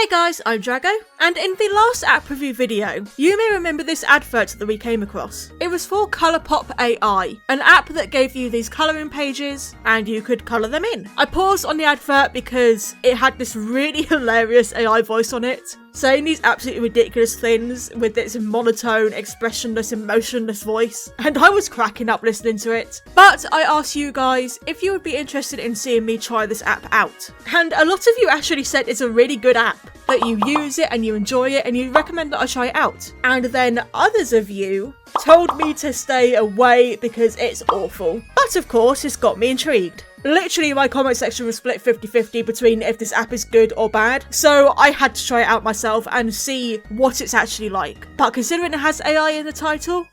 Hey guys, I'm Drago, and in the last app review video, you may remember this advert that we came across. It was for Colourpop AI, an app that gave you these colouring pages, and you could colour them in. I paused on the advert because it had this really hilarious AI voice on it, saying these absolutely ridiculous things with its monotone, expressionless, emotionless voice, and I was cracking up listening to it. But I asked you guys if you would be interested in seeing me try this app out, and a lot of you actually said it's a really good app, that you use it and you enjoy it and you recommend that I try it out. And then others of you told me to stay away because it's awful. But of course, it's got me intrigued. Literally, my comment section was split 50-50 between if this app is good or bad, so I had to try it out myself and see what it's actually like. But considering it has AI in the title,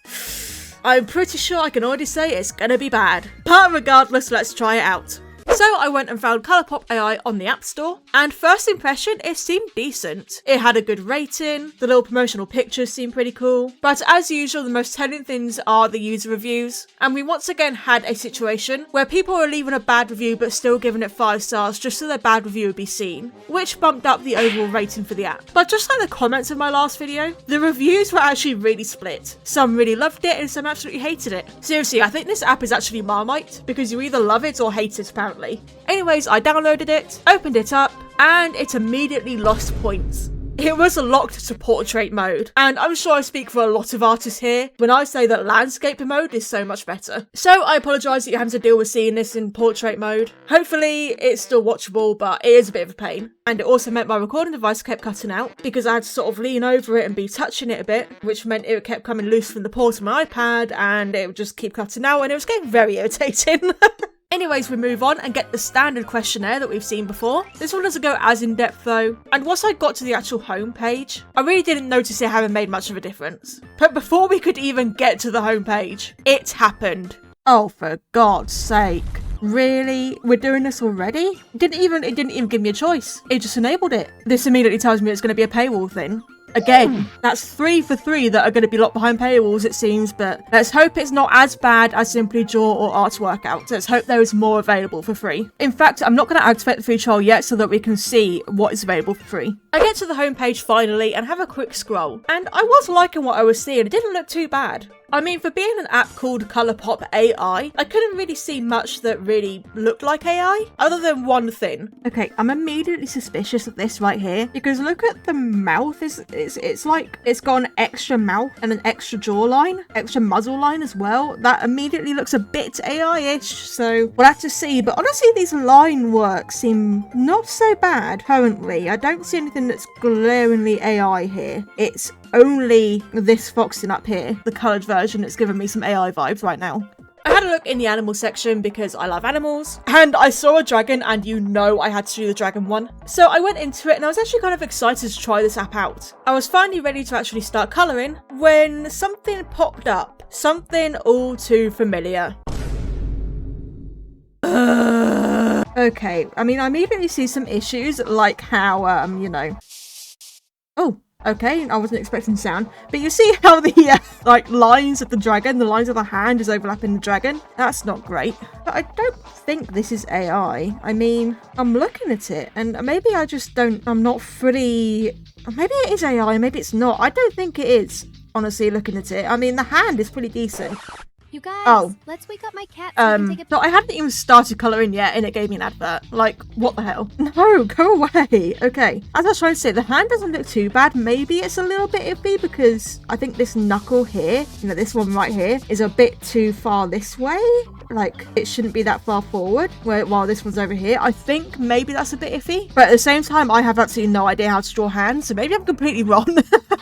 I'm pretty sure I can already say it's gonna be bad. But regardless, let's try it out. So I went and found Colourpop AI on the App Store, and first impression, it seemed decent. It had a good rating, the little promotional pictures seemed pretty cool, but as usual the most telling things are the user reviews, and we once again had a situation where people were leaving a bad review but still giving it 5 stars just so their bad review would be seen, which bumped up the overall rating for the app. But just like the comments of my last video, the reviews were actually really split. Some really loved it and some absolutely hated it. Seriously, I think this app is actually Marmite, because you either love it or hate it apparently. Anyways, I downloaded it, opened it up, and it immediately lost points. It was locked to portrait mode, and I'm sure I speak for a lot of artists here when I say that landscape mode is so much better. So I apologise that you're having to deal with seeing this in portrait mode. Hopefully it's still watchable, but it is a bit of a pain. And it also meant my recording device kept cutting out because I had to sort of lean over it and be touching it a bit, which meant it kept coming loose from the port of my iPad and it would just keep cutting out and it was getting very irritating. Anyways, we move on and get the standard questionnaire that we've seen before. This one doesn't go as in-depth though, and once I got to the actual home page, I really didn't notice it having made much of a difference. But before we could even get to the home page, it happened. Oh, for God's sake. Really? We're doing this already? It didn't even give me a choice. It just enabled it. This immediately tells me it's going to be a paywall thing. Again, that's 3 for 3 that are going to be locked behind paywalls, it seems, but let's hope it's not as bad as simply draw or art workout. Let's hope there is more available for free. In fact, I'm not going to activate the free trial yet so that we can see what is available for free. I get to the homepage finally and have a quick scroll, and I was liking what I was seeing. It didn't look too bad. I mean, for being an app called Colourpop AI, I couldn't really see much that really looked like AI, other than one thing. Okay, I'm immediately suspicious of this right here, because look at the mouth. It's like it's got an extra mouth and an extra jawline, extra muzzle line as well. That immediately looks a bit AI-ish, so we'll have to see. But honestly, these line works seem not so bad currently. I don't see anything that's glaringly AI here. It's only this foxing up here, the coloured version, that's giving me some AI vibes right now. I had a look in the animal section because I love animals, and I saw a dragon, and you know I had to do the dragon one. So I went into it and I was actually kind of excited to try this app out. I was finally ready to actually start colouring when something popped up. Something all too familiar. Okay, I mean, I immediately see some issues, like how, Oh. Okay, I wasn't expecting sound, but you see how the lines of the dragon, the lines of the hand is overlapping the dragon? That's not great. But I don't think this is AI. I mean, I'm looking at it and maybe I'm not fully, maybe it is AI, maybe it's not. I don't think it is, honestly, looking at it. I mean, the hand is pretty decent. You guys, let's wake up my cat so we can take a... No, I hadn't even started colouring yet and it gave me an advert. Like, what the hell? No, go away. Okay. As I was trying to say, the hand doesn't look too bad. Maybe it's a little bit iffy because I think this knuckle here, this one right here, is a bit too far this way. Like, it shouldn't be that far forward, while this one's over here. I think maybe that's a bit iffy. But at the same time, I have absolutely no idea how to draw hands, so maybe I'm completely wrong.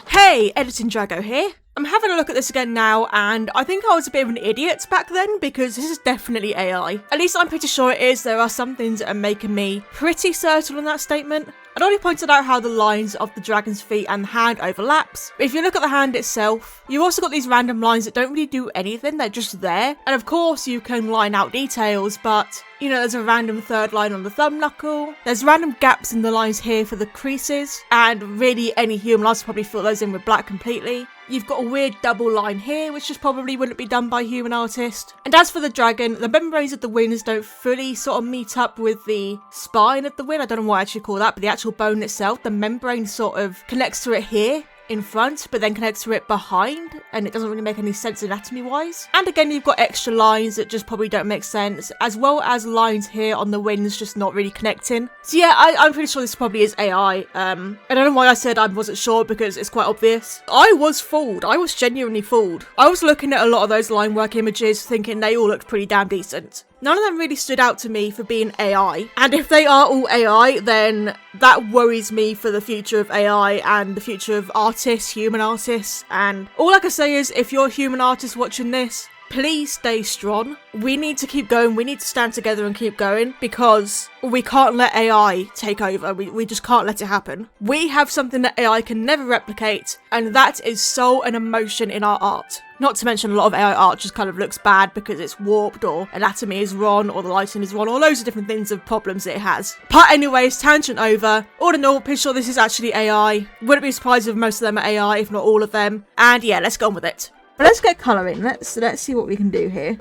Hey, Editing Drago here. I'm having a look at this again now, and I think I was a bit of an idiot back then because this is definitely AI. At least I'm pretty sure it is. There are some things that are making me pretty certain on that statement. I'd already pointed out how the lines of the dragon's feet and the hand overlaps, but if you look at the hand itself, you've also got these random lines that don't really do anything, they're just there. And of course you can line out details, but there's a random third line on the thumb knuckle, there's random gaps in the lines here for the creases, and really any human artist probably fill those in with black completely. You've got a weird double line here, which just probably wouldn't be done by a human artist. And as for the dragon, the membranes of the wings don't fully sort of meet up with the spine of the wing. I don't know what I actually call that, but the actual bone itself, the membrane sort of connects to it here in front, but then connects to it behind, and it doesn't really make any sense anatomy wise. And again, you've got extra lines that just probably don't make sense, as well as lines here on the wings just not really connecting. So yeah, I'm pretty sure this probably is AI. I don't know why I said I wasn't sure, because it's quite obvious. I was fooled. I was genuinely fooled. I was looking at a lot of those line work images thinking they all looked pretty damn decent. None of them really stood out to me for being AI. And if they are all AI, then that worries me for the future of AI and the future of artists, human artists. And all I can say is, if you're a human artist watching this, please stay strong. We need to keep going. We need to stand together and keep going, because we can't let AI take over. We just can't let it happen. We have something that AI can never replicate, and that is soul and emotion in our art. Not to mention a lot of AI art just kind of looks bad because it's warped, or anatomy is wrong, or the lighting is wrong, or loads of different things of problems it has. But anyways, tangent over. All in all, pretty sure this is actually AI. Wouldn't be surprised if most of them are AI, if not all of them. And yeah, let's go on with it. But let's get colouring. Let's see what we can do here.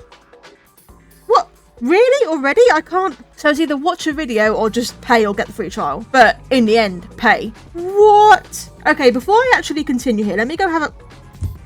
What? Really? Already? I can't. So it's either watch a video or just pay or get the free trial. But in the end, pay. What? Okay, before I actually continue here, let me go have a...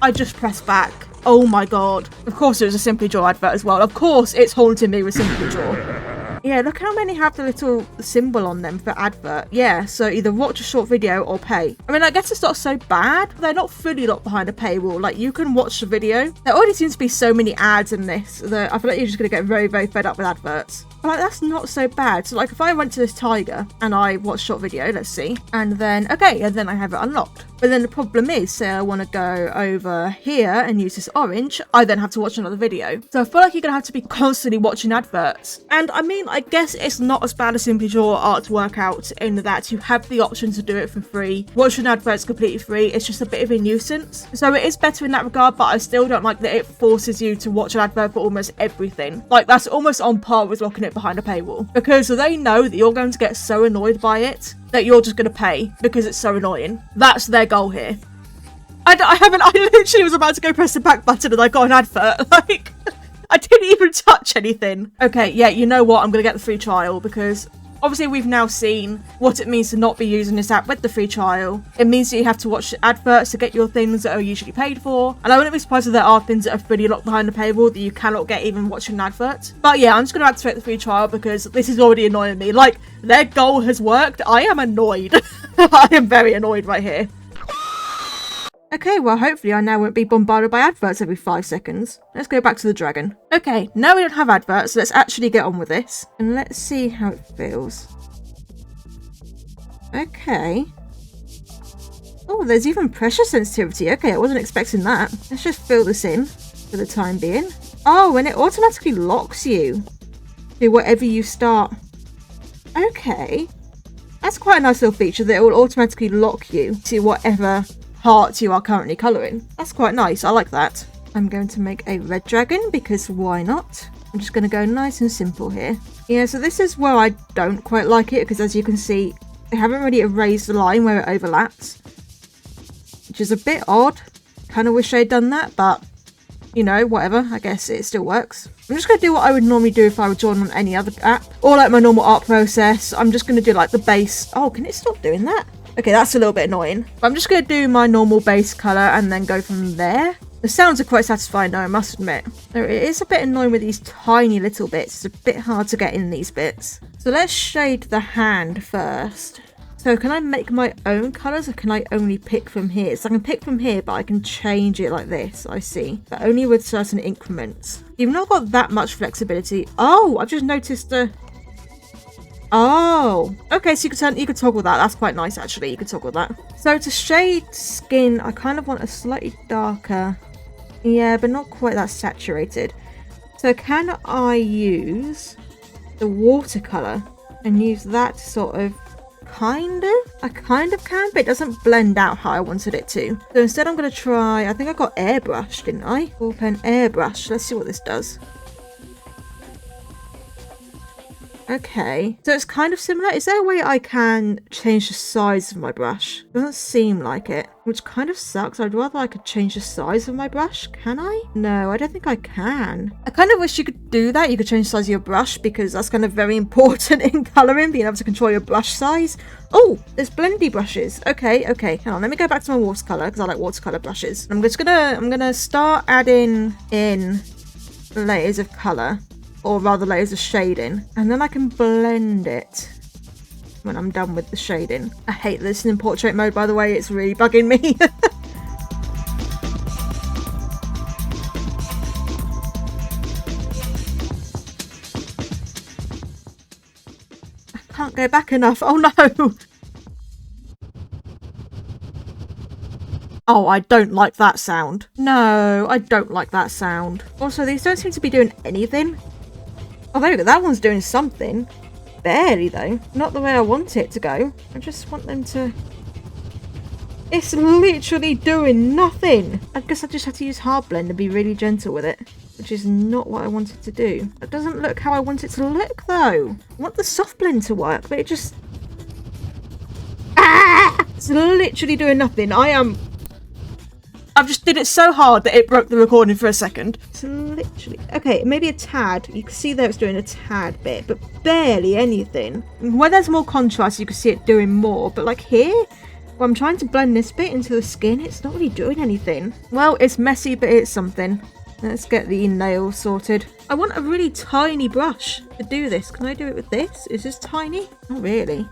I just pressed back. Oh my god. Of course it was a Simply Draw advert as well. Of course it's haunting me with Simply Draw. Yeah, look how many have the little symbol on them for advert. Yeah, so either watch a short video or pay. I mean, I guess it's not so bad. They're not fully locked behind a paywall. Like, you can watch the video. There already seems to be so many ads in this that I feel like you're just going to get very, very fed up with adverts. But like, that's not so bad. So like, if I went to this tiger and I watched short video, let's see. And then, okay, and then I have it unlocked. But then the problem is, say I want to go over here and use this orange, I then have to watch another video. So I feel like you're going to have to be constantly watching adverts. And I mean, I guess it's not as bad as Simply Draw art workout in that you have the option to do it for free. Watching adverts completely free. It's just a bit of a nuisance. So it is better in that regard, but I still don't like that it forces you to watch an advert for almost everything. Like, that's almost on par with locking it behind a paywall. Because they know that you're going to get so annoyed by it that you're just going to pay because it's so annoying. That's their goal here. I literally was about to go press the back button and I got an advert. Like, I didn't even touch anything. Okay, yeah, you know what? I'm going to get the free trial because obviously we've now seen what it means to not be using this app with the free trial. It means that you have to watch adverts to get your things that are usually paid for. And I wouldn't be surprised if there are things that are fully locked behind the paywall that you cannot get even watching an advert. But yeah, I'm just going to activate the free trial because this is already annoying me. Like, their goal has worked. I am annoyed. I am very annoyed right here. Okay, well, hopefully I now won't be bombarded by adverts every 5 seconds. Let's go back to the dragon. Okay, now we don't have adverts, so let's actually get on with this. And let's see how it feels. Okay. Oh, there's even pressure sensitivity. Okay, I wasn't expecting that. Let's just fill this in for the time being. Oh, and it automatically locks you to whatever you start. Okay. That's quite a nice little feature that it will automatically lock you to whatever part you are currently colouring. That's quite nice. I like that. I'm going to make a red dragon because why not? I'm just going to go nice and simple here. Yeah, so this is where I don't quite like it because as you can see, I haven't really erased the line where it overlaps, which is a bit odd. Kind of wish I'd done that, but you know, whatever. I guess it still works. I'm just going to do what I would normally do if I were drawing on any other app or like my normal art process. I'm just going to do like the base. Oh, can it stop doing that? Okay, that's a little bit annoying. But I'm just going to do my normal base colour and then go from there. The sounds are quite satisfying though, I must admit. Though it is a bit annoying with these tiny little bits. It's a bit hard to get in these bits. So let's shade the hand first. So can I make my own colours or can I only pick from here? So I can pick from here, but I can change it like this, I see. But only with certain increments. You've not got that much flexibility. Oh, I've just noticed the... Oh, okay, so you could toggle that. That's quite nice, actually. You could toggle that. So to shade skin, I kind of want a slightly darker. Yeah, but not quite that saturated. So can I use the watercolor and use that sort of kind of? I kind of can, but it doesn't blend out how I wanted it to. So instead I'm going to try, I think I got airbrush, didn't I? Ball pen airbrush. Let's see what this does. Okay, so it's kind of similar. Is there a way I can change the size of my brush? Doesn't seem like it, which kind of sucks. I'd rather I could change the size of my brush. Can I? No, I don't think I can. I kind of wish you could do that. You could change the size of your brush because that's kind of very important in colouring, being able to control your brush size. Oh, there's blendy brushes. Okay, hang on. Let me go back to my watercolour because I like watercolour brushes. I'm gonna start adding in layers of colour, or rather layers of shading, and then I can blend it when I'm done with the shading. I hate this in portrait mode, by the way. It's really bugging me. I can't go back enough. Oh no. Oh, I don't like that sound. No, I don't like that sound. Also, these don't seem to be doing anything. Oh, there we go. That one's doing something. Barely, though. Not the way I want it to go. I just want them to... It's literally doing nothing. I guess I just have to use hard blend and be really gentle with it, which is not what I wanted to do. It doesn't look how I want it to look, though. I want the soft blend to work, but it just... Ah! It's literally doing nothing. I've just did it so hard that it broke the recording for a second. It's literally... Okay, maybe a tad. You can see there it's doing a tad bit, but barely anything. Where there's more contrast, you can see it doing more. But like here, where I'm trying to blend this bit into the skin, it's not really doing anything. Well, it's messy, but it's something. Let's get the nails sorted. I want a really tiny brush to do this. Can I do it with this? Is this tiny? Not really.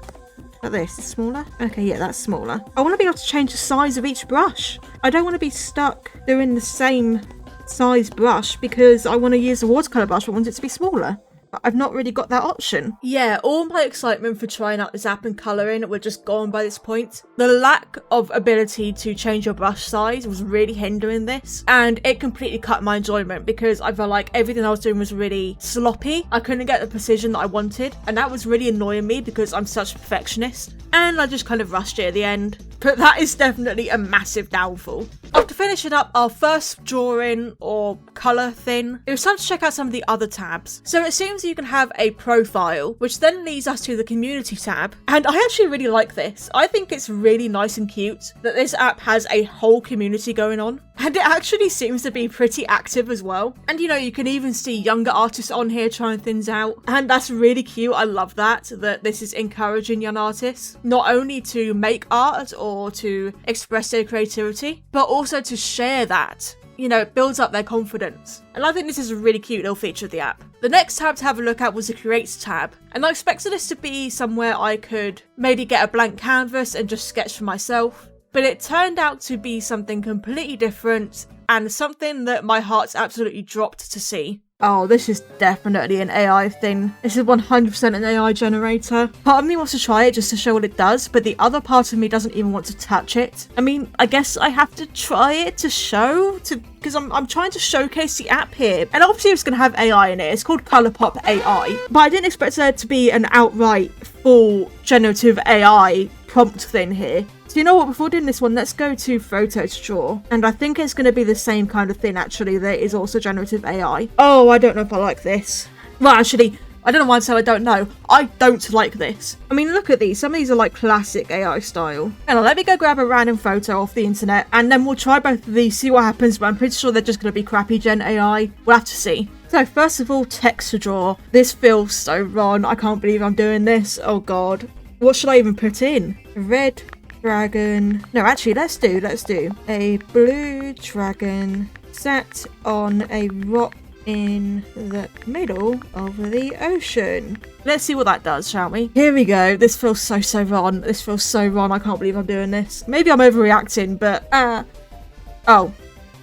Like this, it's smaller? Okay, yeah, that's smaller. I want to be able to change the size of each brush. I don't want to be stuck doing the same size brush because I want to use the watercolour brush, but I want it to be smaller. But I've not really got that option. Yeah, all my excitement for trying out this app and colouring were just gone by this point. The lack of ability to change your brush size was really hindering this, and it completely cut my enjoyment because I felt like everything I was doing was really sloppy. I couldn't get the precision that I wanted, and that was really annoying me because I'm such a perfectionist, and I just kind of rushed it at the end. But that is definitely a massive downfall. After finishing up our first drawing or colour thing, it was time to check out some of the other tabs. So it seems you can have a profile, which then leads us to the community tab. And I actually really like this. I think it's really nice and cute that this app has a whole community going on. And it actually seems to be pretty active as well. And you know, you can even see younger artists on here trying things out. And that's really cute. I love that this is encouraging young artists, not only to make art or to express their creativity, but also to share that. You know, it builds up their confidence. And I think this is a really cute little feature of the app. The next tab to have a look at was the Create tab. And I expected this to be somewhere I could maybe get a blank canvas and just sketch for myself. But it turned out to be something completely different and something that my heart's absolutely dropped to see. Oh, this is definitely an AI thing. This is 100% an AI generator. Part of me wants to try it just to show what it does, but the other part of me doesn't even want to touch it. I mean, I guess I have to try it to show, because I'm trying to showcase the app here. And obviously it's going to have AI in it. It's called ColourPop AI. But I didn't expect there to be an outright full generative AI prompt thing here. So you know what, before doing this one, let's go to Photo to Draw. And I think it's going to be the same kind of thing, actually. There is also generative AI. Oh, I don't know if I like this. Well, actually, I don't know why I said I don't know. I don't like this. I mean, look at these. Some of these are like classic AI style. And let me go grab a random photo off the internet, and then we'll try both of these, see what happens, but I'm pretty sure they're just going to be crappy Gen AI. We'll have to see. So first of all, text to draw. This feels so wrong. I can't believe I'm doing this. Oh God. What should I even put in? Red dragon. No, actually, let's do a blue dragon sat on a rock in the middle of the ocean. Let's see what that does, shall we? Here we go. This feels so wrong. This feels so wrong. I can't believe I'm doing this. Maybe I'm overreacting, but oh,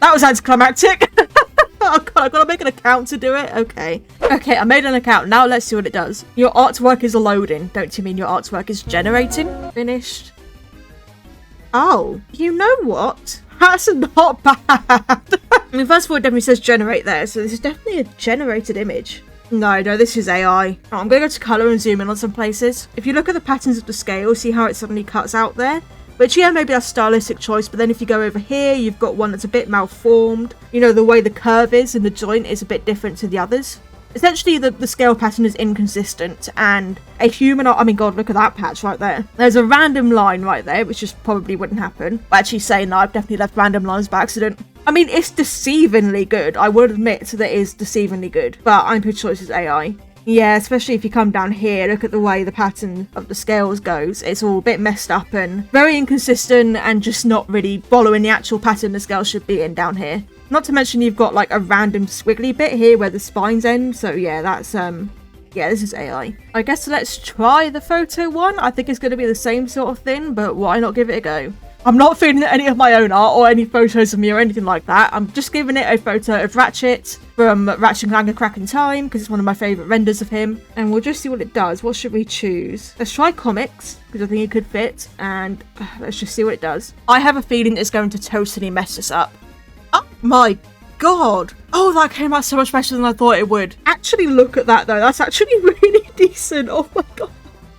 that was anticlimactic. Oh God, I've got to make an account to do it. Okay, I made an account. Now let's see what it does. Your artwork is loading. Don't you mean your artwork is generating? Finished. Oh, you know what? That's not bad. I mean, first of all, it definitely says generate there, so this is definitely a generated image. No, this is AI. Oh, I'm going to go to colour and zoom in on some places. If you look at the patterns of the scale, see how it suddenly cuts out there? Which, yeah, maybe that's a stylistic choice, but then if you go over here, you've got one that's a bit malformed. You know, the way the curve is and the joint is a bit different to the others. Essentially, the scale pattern is inconsistent, and a human... I mean, God, look at that patch right there. There's a random line right there, which just probably wouldn't happen. But actually saying that, I've definitely left random lines by accident. I mean, it's deceivingly good. I would admit that it is deceivingly good, but I'm pretty sure it's AI. Yeah, especially if you come down here, look at the way the pattern of the scales goes. It's all a bit messed up and very inconsistent and just not really following the actual pattern the scale should be in down here. Not to mention you've got like a random squiggly bit here where the spines end. So yeah, that's yeah, this is AI. I guess let's try the photo one. I think it's going to be the same sort of thing, but why not give it a go? I'm not feeding it any of my own art or any photos of me or anything like that. I'm just giving it a photo of Ratchet from Ratchet & Clank: A Crack in Time because it's one of my favourite renders of him. And we'll just see what it does. What should we choose? Let's try comics because I think it could fit. And let's just see what it does. I have a feeling it's going to totally mess this up. Oh my God. Oh, that came out so much better than I thought it would. Actually, look at that though. That's actually really decent. Oh my God.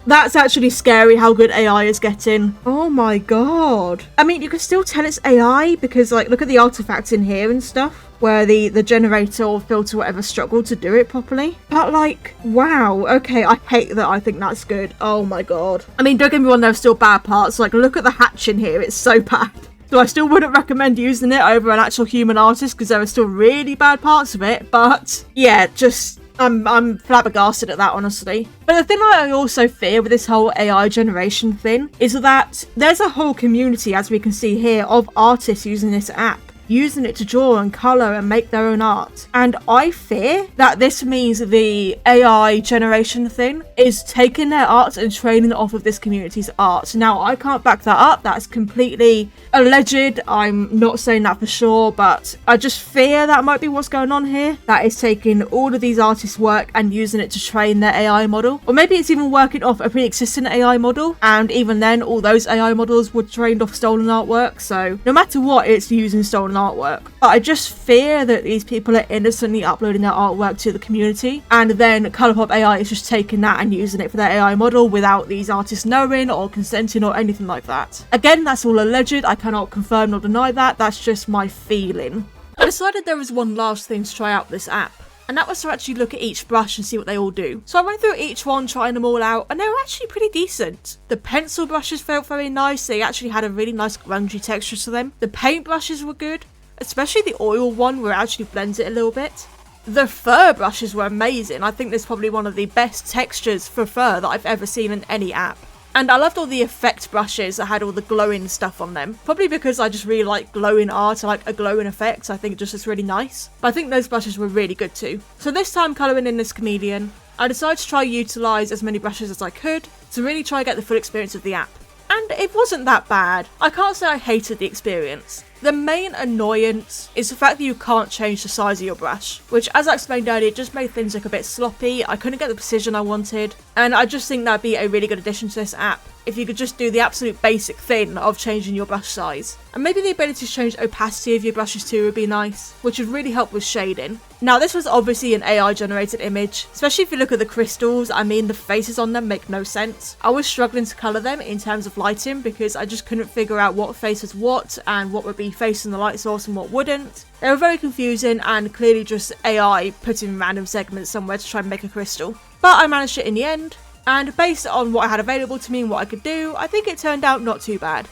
That's actually scary how good AI is getting. Oh my God. I mean, you can still tell it's AI because like, look at the artifacts in here and stuff where the generator or filter or whatever struggled to do it properly. But like, wow. Okay, I hate that. I think that's good. Oh my God. I mean, don't get me wrong, there's still bad parts. Like, look at the hatch in here. It's so bad. So I still wouldn't recommend using it over an actual human artist because there are still really bad parts of it. But yeah, just I'm flabbergasted at that, honestly. But the thing I also fear with this whole AI generation thing is that there's a whole community, as we can see here, of artists using this app, using it to draw and colour and make their own art. And I fear that this means the AI generation thing is taking their art and training it off of this community's art. Now, I can't back that up. That's completely alleged. I'm not saying that for sure, but I just fear that might be what's going on here. That is taking all of these artists' work and using it to train their AI model. Or maybe it's even working off a pre-existing AI model. And even then, all those AI models were trained off stolen artwork. So no matter what, it's using stolen artwork. But I just fear that these people are innocently uploading their artwork to the community, and then Colourpop AI is just taking that and using it for their AI model without these artists knowing or consenting or anything like that. Again, that's all alleged. I cannot confirm nor deny that. That's just my feeling. I decided there was one last thing to try out with this app, and that was to actually look at each brush and see what they all do. So I went through each one, trying them all out, and they were actually pretty decent. The pencil brushes felt very nice. They actually had a really nice grungy texture to them. The paint brushes were good, especially the oil one where it actually blends it a little bit. The fur brushes were amazing. I think there's probably one of the best textures for fur that I've ever seen in any app. And I loved all the effect brushes that had all the glowing stuff on them. Probably because I just really like glowing art. I like a glowing effect. I think it just looks really nice. But I think those brushes were really good too. So this time colouring in this comedian, I decided to try utilise as many brushes as I could to really try and get the full experience of the app. And it wasn't that bad. I can't say I hated the experience. The main annoyance is the fact that you can't change the size of your brush, which, as I explained earlier, just made things look a bit sloppy. I couldn't get the precision I wanted, and I just think that'd be a really good addition to this app if you could just do the absolute basic thing of changing your brush size. And maybe the ability to change opacity of your brushes too would be nice, which would really help with shading. Now, this was obviously an AI generated image, especially if you look at the crystals. I mean, the faces on them make no sense. I was struggling to colour them in terms of lighting because I just couldn't figure out what face was what and what would be facing the light source and what wouldn't. They were very confusing and clearly just AI putting random segments somewhere to try and make a crystal. But I managed it in the end, and based on what I had available to me and what I could do, I think it turned out not too bad.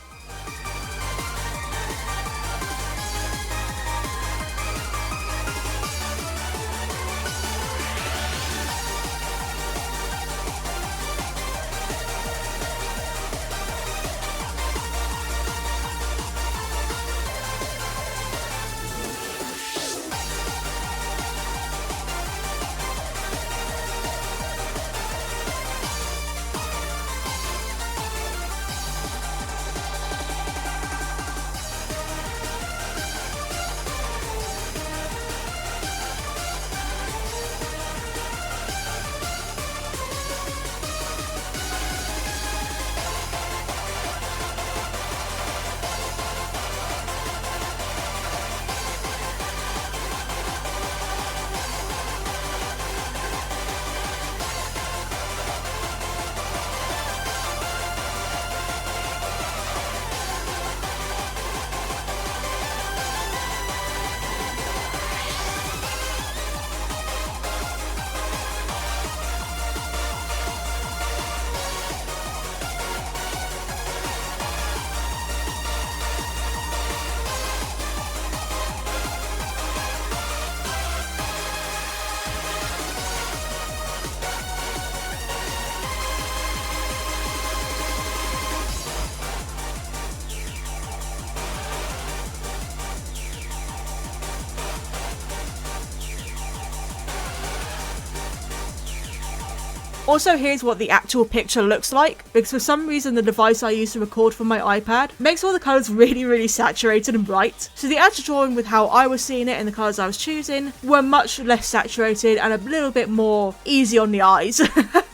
Also, here's what the actual picture looks like, because for some reason the device I use to record from my iPad makes all the colours really saturated and bright. So the actual drawing with how I was seeing it and the colours I was choosing were much less saturated and a little bit more easy on the eyes.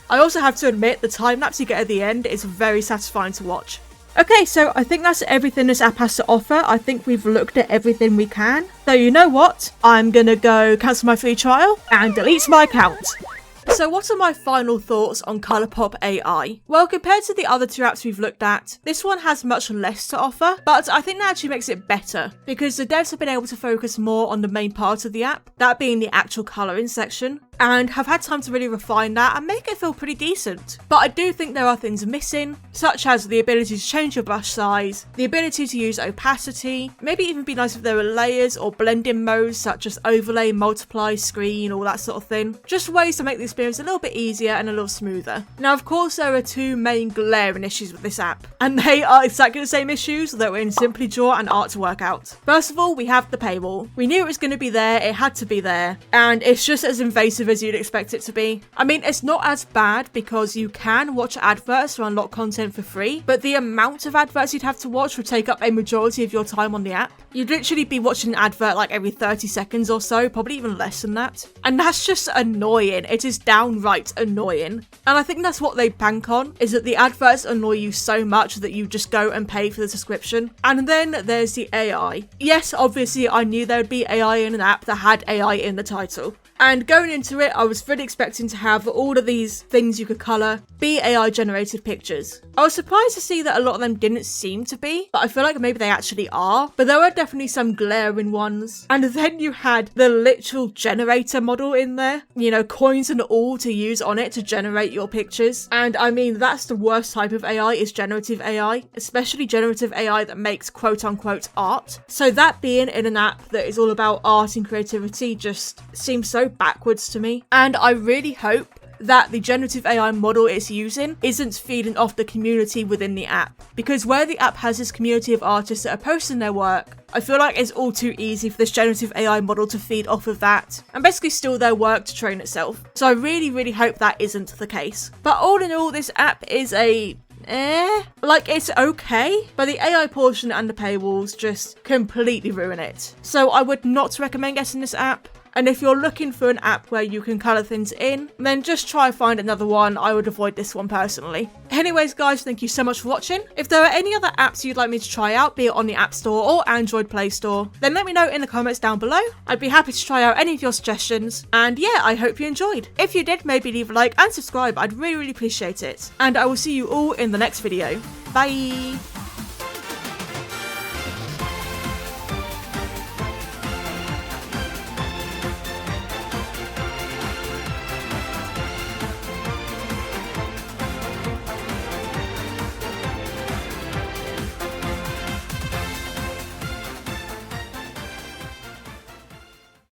I also have to admit the time lapse you get at the end is very satisfying to watch. Okay, so I think that's everything this app has to offer. I think we've looked at everything we can. So you know what? I'm gonna go cancel my free trial and delete my account. So what are my final thoughts on Colourpop AI? Well, compared to the other two apps we've looked at, this one has much less to offer, but I think that actually makes it better because the devs have been able to focus more on the main part of the app, that being the actual colouring section, and have had time to really refine that and make it feel pretty decent. But I do think there are things missing, such as the ability to change your brush size, the ability to use opacity, maybe even be nice if there were layers or blending modes such as overlay, multiply, screen, all that sort of thing. Just ways to make the experience a little bit easier and a little smoother. Now, of course, there are two main glaring issues with this app, and they are exactly the same issues that were in Simply Draw and Art to Work Out. First of all, we have the paywall. We knew it was going to be there, it had to be there, and it's just as invasive as you'd expect it to be. I mean, it's not as bad because you can watch adverts to unlock content for free, but the amount of adverts you'd have to watch would take up a majority of your time on the app. You'd literally be watching an advert like every 30 seconds or so, probably even less than that. And that's just annoying. It is downright annoying. And I think that's what they bank on, is that the adverts annoy you so much that you just go and pay for the subscription. And then there's the AI. Yes, obviously I knew there would be AI in an app that had AI in the title. And going into it, I was really expecting to have all of these things you could colour be AI generated pictures. I was surprised to see that a lot of them didn't seem to be, but I feel like maybe they actually are. But there were definitely some glaring ones. And then you had the literal generator model in there, you know, coins and all to use on it to generate your pictures. And I mean, that's the worst type of AI, is generative AI, especially generative AI that makes quote unquote art. So that being in an app that is all about art and creativity just seems so backwards to me. And I really hope that the generative AI model it's using isn't feeding off the community within the app, because where the app has this community of artists that are posting their work, I feel like it's all too easy for this generative AI model to feed off of that and basically steal their work to train itself. So I really hope that isn't the case. But all in all, this app is like, it's okay, but the AI portion and the paywalls just completely ruin it. So I would not recommend getting this app. And if you're looking for an app where you can colour things in, then just try find another one. I would avoid this one personally. Anyways guys, thank you so much for watching. If there are any other apps you'd like me to try out, be it on the App Store or Android Play Store, then let me know in the comments down below. I'd be happy to try out any of your suggestions. And yeah, I hope you enjoyed. If you did, maybe leave a like and subscribe. I'd really appreciate it. And I will see you all in the next video. Bye!